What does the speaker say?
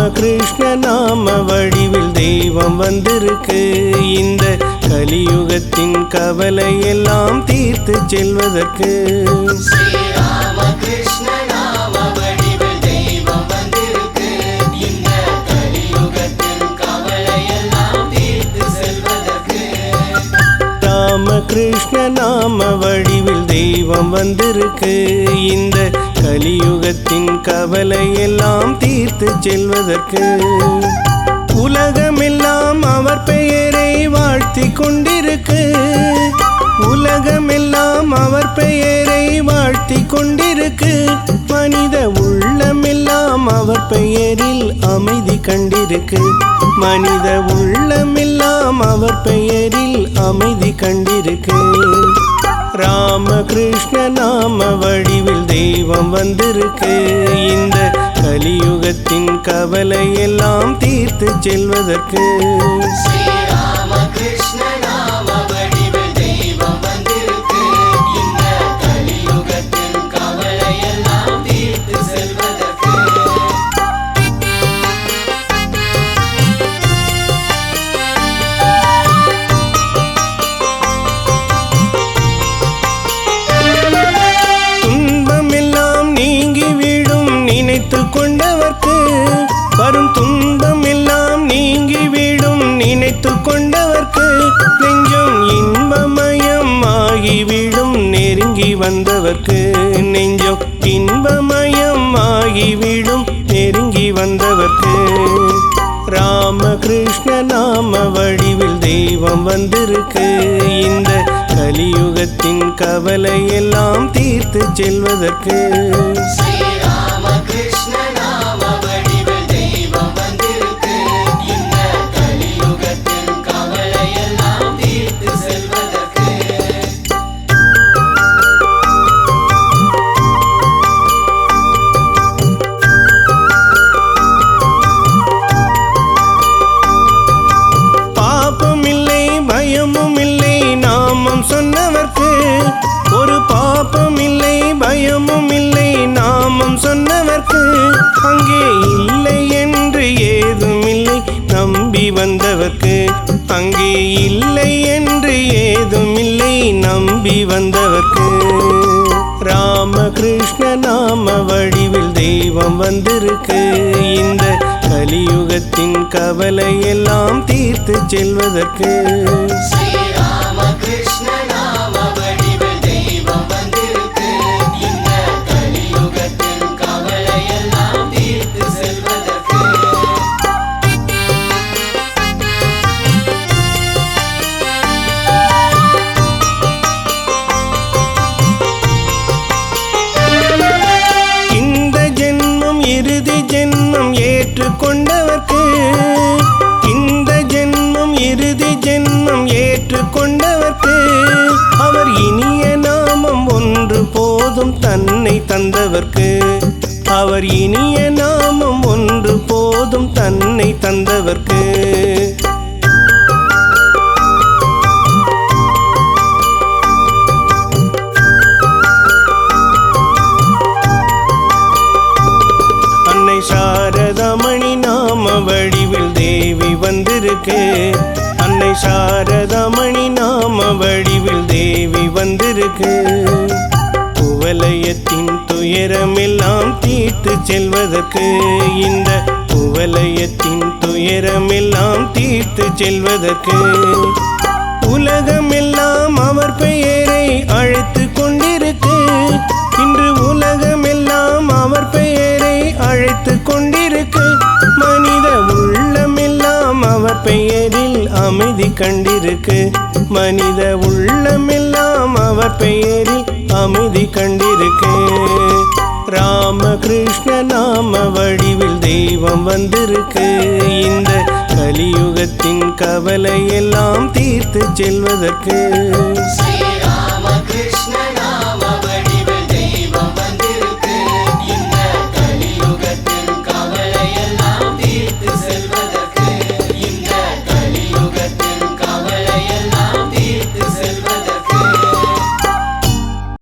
ராமகிருஷ்ண நாம வடிவில் தெய்வம் வந்திருக்கு. இந்த கலியுகத்தின் கவலை எல்லாம் தீர்த்து செல்வதற்கு. ராமகிருஷ்ண நாம வடிவில் தெய்வம் வந்திருக்கு. இந்த கலியுகத்தின் கவலை எல்லாம் தீர்த்து செல்வதற்கு. உலகமெல்லாம் அவர் பெயரை வாழ்த்தி கொண்டிருக்கு. உலகமெல்லாம் அவர் பெயரை வாழ்த்தி கொண்டிருக்கு. மனித உள்ளமெல்லாம் அவர் பெயரில் அமைதி கண்டிருக்கு. மனித உள்ளமெல்லாம் அவர் பெயரில் அமைதி கண்டிருக்கு. ராமகிருஷ்ண நாம வடிவில் தெய்வம் வந்திருக்கு. இந்த கலியுகத்தின் கவலை எல்லாம் தீர்த்து செல்வதற்கு. கொண்டவர்க்கு வரும் துன்பம் எல்லாம் நீங்கி விடும். நினைத்து கொண்டவர்க்கு நெஞ்சம் இன்பமயம் ஆகிவிடும். நெருங்கி வந்தவர்க்கு நெஞ்சம் இன்பமயம் ஆகிவிடும். நெருங்கி வந்தவர்க்கு. ராமகிருஷ்ண நாம வடிவில் தெய்வம் வந்திருக்கு. இந்த கலியுகத்தின் கவலை எல்லாம் தீர்த்து செல்வதற்கு. ஒரு பாபம் இல்லை பயமும் இல்லை நாமம் சொன்னவர்க்கு. அங்கே இல்லை என்று ஏதும் இல்லை நம்பி வந்தவர்க்கு. அங்கே இல்லை என்று ஏதும் இல்லை நம்பி வந்தவர்க்கு. ராமகிருஷ்ண நாம வடிவில் தெய்வம் வந்திருக்கு. இந்த கலியுகத்தின் கவலை எல்லாம் தீர்த்து செல்வதற்கு. ஜென்மம் ஏற்றுக்கொண்டவர்க்கு. இந்த ஜென்மம் இறுதி ஜென்மம் ஏற்றுக்கொண்டவர்க்கு. அவர் இனிய நாமம் ஒன்று போதும் தன்னை தந்தவர்க்கு. அவர் இனிய நாமம் ஒன்று போதும் தன்னை தந்தவர்க்கு. சாரதாமணி நாம வடிவில் தேவி வந்திருக்கு. அன்னை சாரதாமணி நாம வடிவில் தேவி வந்திருக்கு. குவலயத்தின் துயரமெல்லாம் தீர்த்து செல்வதற்கு. இந்த குவலயத்தின் துயரமெல்லாம் தீர்த்து செல்வதற்கு. உலகமெல்லாம் அவர் பெயரை அழைத்து கொண்டிருக்கு. இன்று உலகமெல்லாம் அவர் பெயரை அழைத்து கொண்டிருக்கு. மனித உள்ளமெல்லாம் அவர் பெயரில் அமைதி கண்டிருக்கு. மனித உள்ளமெல்லாம் அவர் பெயரில் அமைதி கண்டிருக்கு. ராமகிருஷ்ண நாம வடிவில் தெய்வம் வந்திருக்கு. இந்த கலியுகத்தின் கவலை எல்லாம் தீர்த்து செல்வதற்கு.